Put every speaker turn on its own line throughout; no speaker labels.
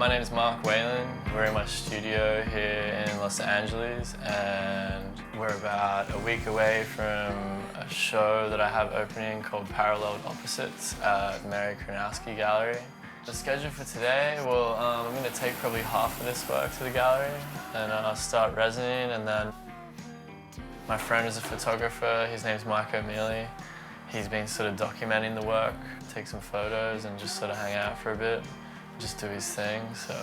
My name is Mark Whalen. We're in my studio here in Los Angeles, and we're about a week away from a show that I have opening called Paralleled Opposites at Merry Karnowsky Gallery. The schedule for today, well, I'm going to take probably half of this work to the gallery, and I'll start resining, and then my friend is a photographer. His name's Mark Whalen. He's been sort of documenting the work, take some photos, and just sort of hang out for a bit, just do his thing. So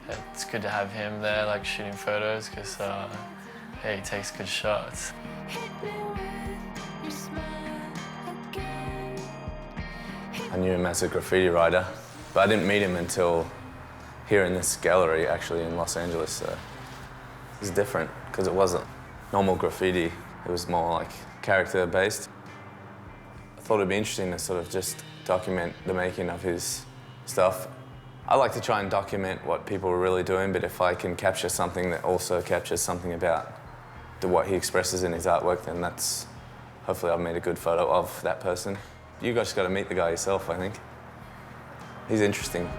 yeah, it's good to have him there, like shooting photos, because he takes good shots.
I knew him as a graffiti writer, but I didn't meet him until here in this gallery, actually, in Los Angeles. So it was different, because it wasn't normal graffiti. It was more like character-based. I thought it'd be interesting to sort of just document the making of his stuff. I like to try and document what people are really doing, but if I can capture something that also captures something about what he expresses in his artwork, then that's, hopefully I've made a good photo of that person. You guys got to meet the guy yourself, I think. He's interesting.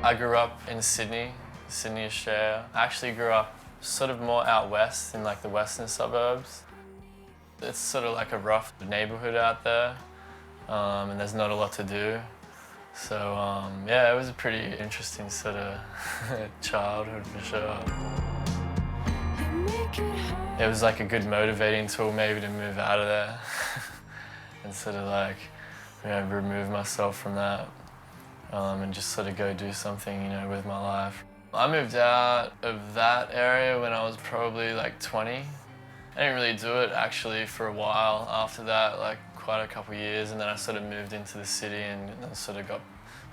I grew up in Sydney, Australia. I actually grew up sort of more out west in like the western suburbs. It's sort of like a rough neighborhood out there, and there's not a lot to do. So yeah, it was a pretty interesting sort of childhood for sure. It was like a good motivating tool maybe to move out of there and sort of like, you know, remove myself from that and just sort of go do something, you know, with my life. I moved out of that area when I was probably like 20. I didn't really do it actually for a while after that, like quite a couple of years, and then I sort of moved into the city and sort of got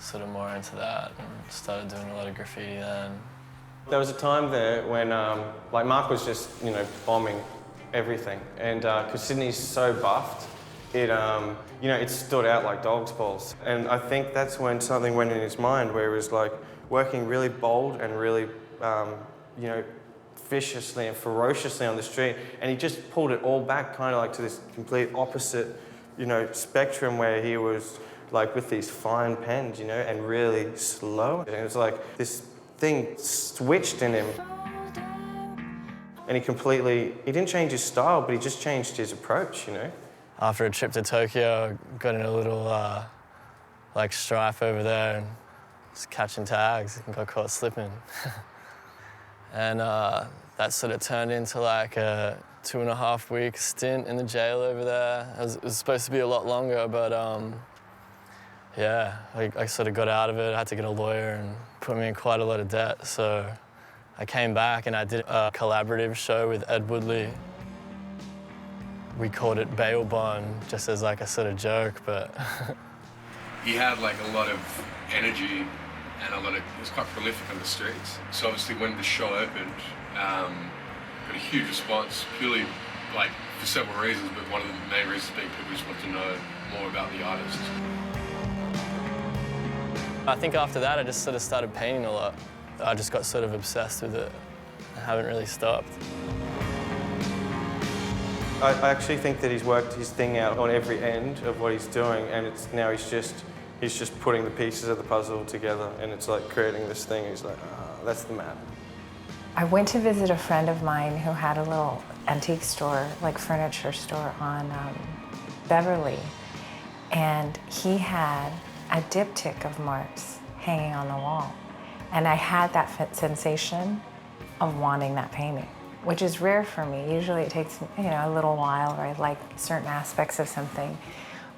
sort of more into that and started doing a lot of graffiti then.
There was a time there when like Mark was just, you know, bombing everything, and because Sydney's so buffed, it you know, it stood out like dog's balls. And I think that's when something went in his mind where he was like working really bold and really you know, viciously and ferociously on the street, and he just pulled it all back kind of like to this complete opposite, you know, spectrum where he was like with these fine pens, you know, and really slow. And it was like this thing switched in him. And he didn't change his style, but he just changed his approach, you know.
After a trip to Tokyo, I got in a little like strife over there and just catching tags and got caught slipping. And that sort of turned into like a 2.5-week stint in the jail over there. It was supposed to be a lot longer, but yeah, I sort of got out of it. I had to get a lawyer and put me in quite a lot of debt. So I came back and I did a collaborative show with Ed Woodley. We called it bail bond, just as like a sort of joke, but...
He had like a lot of energy and he was quite prolific on the streets. So obviously when the show opened, got a huge response, purely like for several reasons, but one of the main reasons being people just want to know more about the artist.
I think after that, I just sort of started painting a lot. I just got sort of obsessed with it. I haven't really stopped.
I actually think that he's worked his thing out on every end of what he's doing, and now he's just putting the pieces of the puzzle together, and it's like creating this thing. He's like, oh, that's the map.
I went to visit a friend of mine who had a little antique store, like furniture store on Beverly, and he had a diptych of Mark's hanging on the wall. And I had that sensation of wanting that painting, which is rare for me. Usually it takes, you know, a little while, or I like certain aspects of something.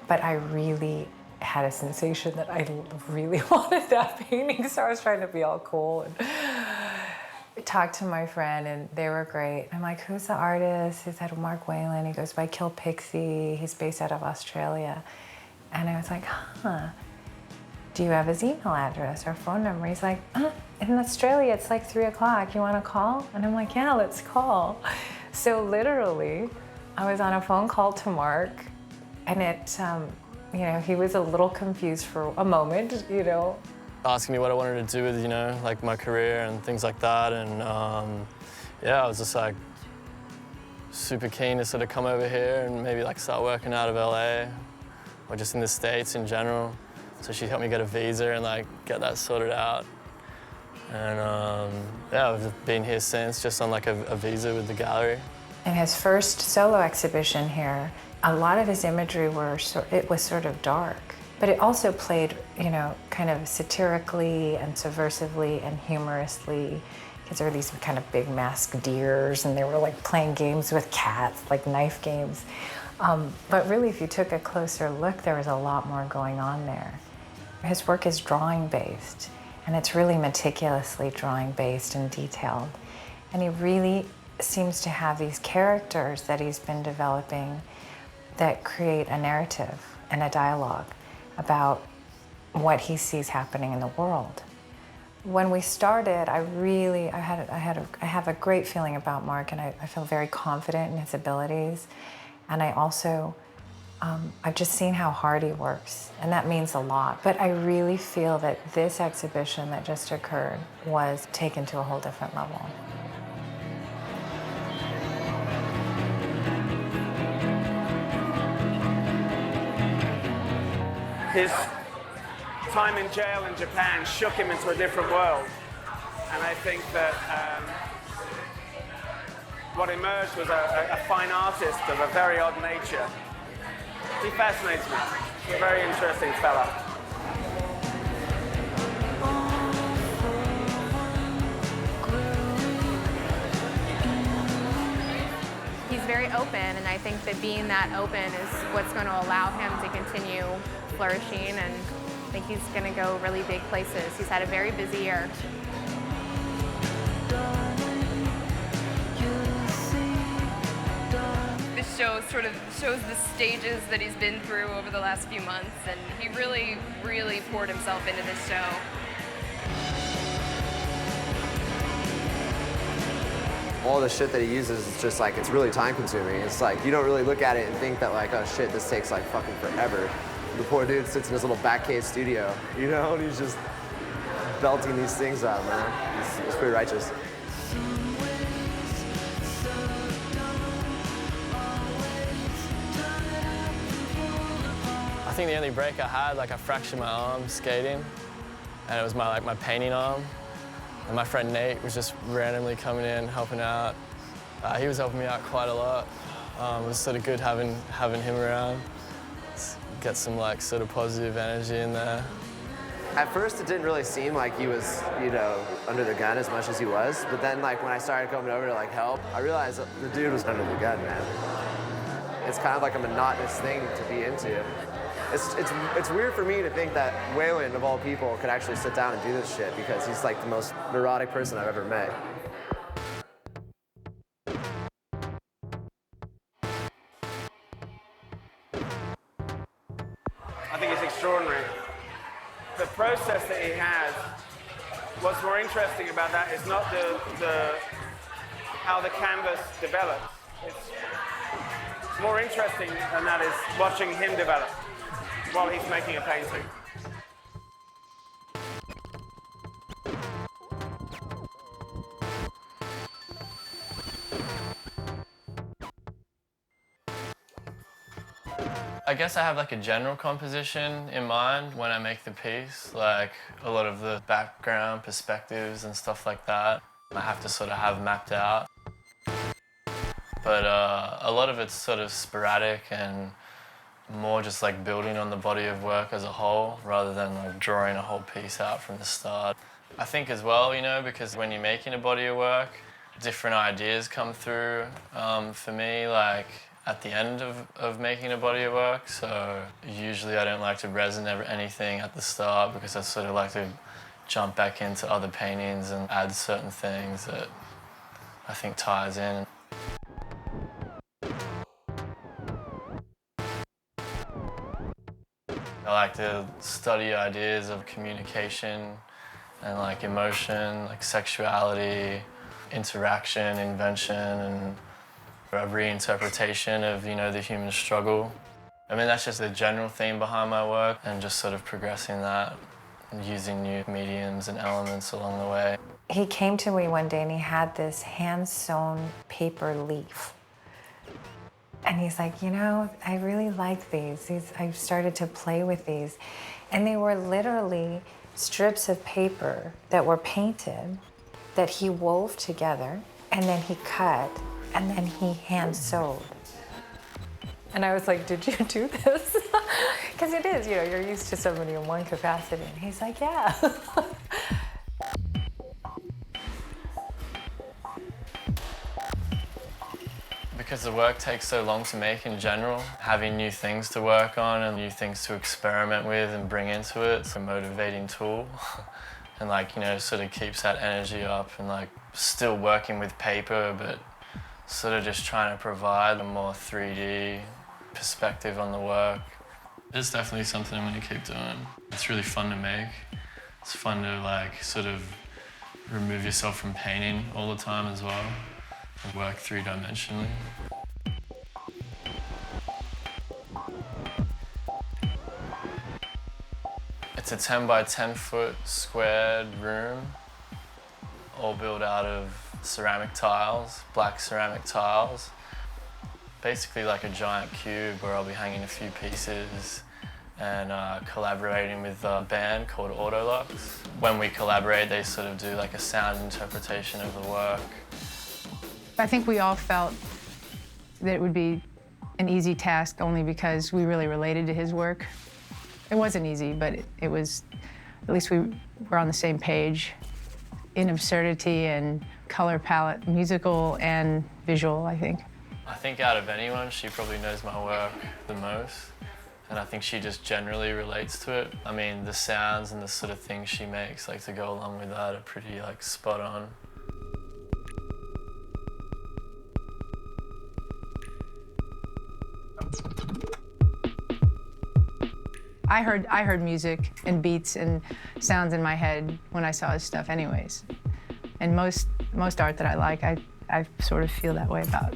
But I really had a sensation that I really wanted that painting, so I was trying to be all cool. And I talked to my friend, and they were great. I'm like, who's the artist? He said, Mark Whalen. He goes by Kill Pixie. He's based out of Australia. And I was like, huh. Do you have his email address or phone number? He's like, in Australia, it's like 3 o'clock. You want to call? And I'm like, yeah, let's call. So literally, I was on a phone call to Mark, and you know, he was a little confused for a moment, you know.
Asking me what I wanted to do with, you know, like my career and things like that. And yeah, I was just like super keen to sort of come over here and maybe like start working out of LA. or just in the States in general. So she helped me get a visa and like get that sorted out. And yeah, I've been here since, just on like a visa with the gallery.
In his first solo exhibition here, a lot of his imagery it was sort of dark, but it also played, you know, kind of satirically and subversively and humorously, because there were these kind of big masked deers and they were like playing games with cats, like knife games. But really, if you took a closer look, there was a lot more going on there. His work is drawing-based, and it's really meticulously drawing-based and detailed. And he really seems to have these characters that he's been developing that create a narrative and a dialogue about what he sees happening in the world. When we started, I have a great feeling about Mark, and I feel very confident in his abilities. And I also, I've just seen how hard he works, and that means a lot. But I really feel that this exhibition that just occurred was taken to a whole different level.
His time in jail in Japan shook him into a different world. And I think that what emerged was a fine artist of a very odd nature. He fascinates me. He's a very interesting fella.
He's very open, and I think that being that open is what's going to allow him to continue flourishing, and I think he's going to go really big places. He's had a very busy year. This show sort of shows the stages that he's been through over the last few months, and he really, really poured himself into this show.
All the shit that he uses is just like, it's really time consuming. It's like, you don't really look at it and think that like, oh shit, this takes like fucking forever. The poor dude sits in his little back cave studio, you know, and he's just belting these things out, man. He's pretty righteous.
I think the only break I had, like I fractured my arm skating, and it was my painting arm. And my friend Nate was just randomly coming in, helping out. He was helping me out quite a lot. It was sort of good having him around. Get some like sort of positive energy in there.
At first, it didn't really seem like he was, you know, under the gun as much as he was. But then, like, when I started coming over to like help, I realized that the dude was under the gun, man. It's kind of like a monotonous thing to be into. It's weird for me to think that Whalen, of all people, could actually sit down and do this shit, because he's like the most neurotic person I've ever met.
I think it's extraordinary. The process that he has, what's more interesting about that is not how the canvas develops. It's more interesting than that is watching him develop while he's making a painting.
I guess I have like a general composition in mind when I make the piece, like a lot of the background perspectives and stuff like that. I have to sort of have mapped out. But a lot of it's sort of sporadic and more just like building on the body of work as a whole rather than like drawing a whole piece out from the start. I think as well, you know, because when you're making a body of work, different ideas come through for me, like at the end of making a body of work. So usually I don't like to resin anything at the start, because I sort of like to jump back into other paintings and add certain things that I think ties in. I like to study ideas of communication and like emotion, like sexuality, interaction, invention, and a reinterpretation of, you know, the human struggle. I mean, that's just the general theme behind my work, and just sort of progressing that and using new mediums and elements along the way.
He came to me one day and he had this hand-sewn paper leaf. And he's like, you know, I really like these. I started to play with these. And they were literally strips of paper that were painted that he wove together, and then he cut, and then he hand sewed. And I was like, did you do this? Because it is, you know, you're used to somebody in one capacity. And he's like, yeah.
Because the work takes so long to make in general, having new things to work on and new things to experiment with and bring into it, it's a motivating tool. And like, you know, sort of keeps that energy up and like still working with paper, but sort of just trying to provide a more 3D perspective on the work. It's definitely something I'm going to keep doing. It's really fun to make. It's fun to like sort of remove yourself from painting all the time as well and work three-dimensionally. It's a 10 by 10 foot squared room, all built out of ceramic tiles, black ceramic tiles. Basically like a giant cube where I'll be hanging a few pieces and collaborating with a band called Autolux. When we collaborate, they sort of do like a sound interpretation of the work.
I think we all felt that it would be an easy task only because we really related to his work. It wasn't easy, but it was, at least we were on the same page in absurdity and color palette, musical and visual, I think.
I think out of anyone, she probably knows my work the most. And I think she just generally relates to it. I mean, the sounds and the sort of things she makes, like to go along with that, are pretty like spot on.
I heard music and beats and sounds in my head when I saw his stuff anyways. And most art that I like, I sort of feel that way about.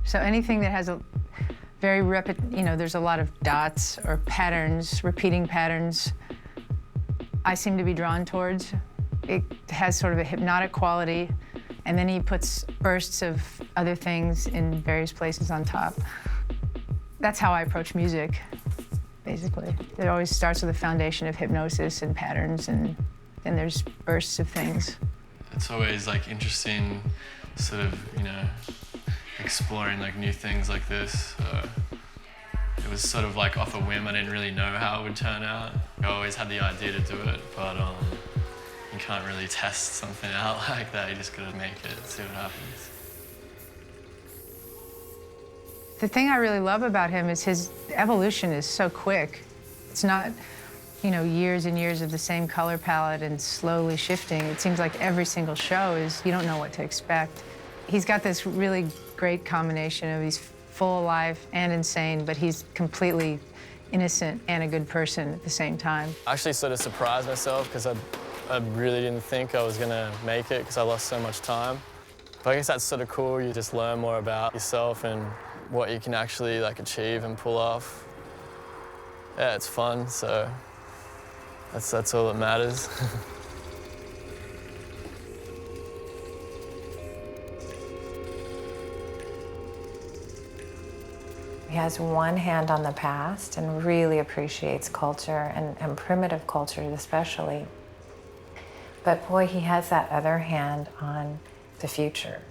So anything that has a very there's a lot of dots or patterns, repeating patterns, I seem to be drawn towards. It has sort of a hypnotic quality, and then he puts bursts of other things in various places on top. That's how I approach music, basically. It always starts with a foundation of hypnosis and patterns, and then there's bursts of things.
It's always like interesting, sort of, you know, exploring like new things like this. It was sort of like off a whim. I didn't really know how it would turn out. I always had the idea to do it, but you can't really test something out like that. You just gotta make it, see what happens.
The thing I really love about him is his evolution is so quick. It's not, you know, years and years of the same color palette and slowly shifting. It seems like every single show is, you don't know what to expect. He's got this really great combination of he's full of life and insane, but he's completely innocent and a good person at the same time.
I actually sort of surprised myself because I really didn't think I was gonna make it because I lost so much time. But I guess that's sort of cool. You just learn more about yourself and what you can actually like achieve and pull off. Yeah, it's fun, so that's all that matters.
He has one hand on the past and really appreciates culture and primitive culture especially. But boy, he has that other hand on the future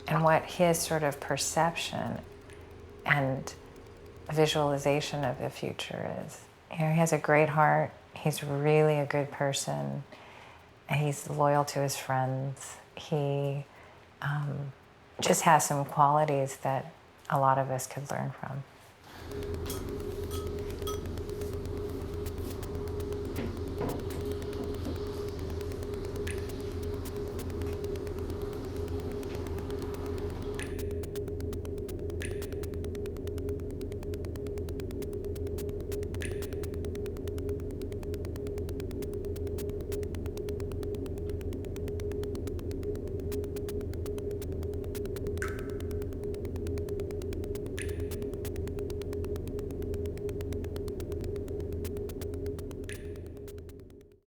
and what his sort of perception and visualization of the future is. You know, he has a great heart. He's really a good person. He's loyal to his friends. He just has some qualities that a lot of us could learn from.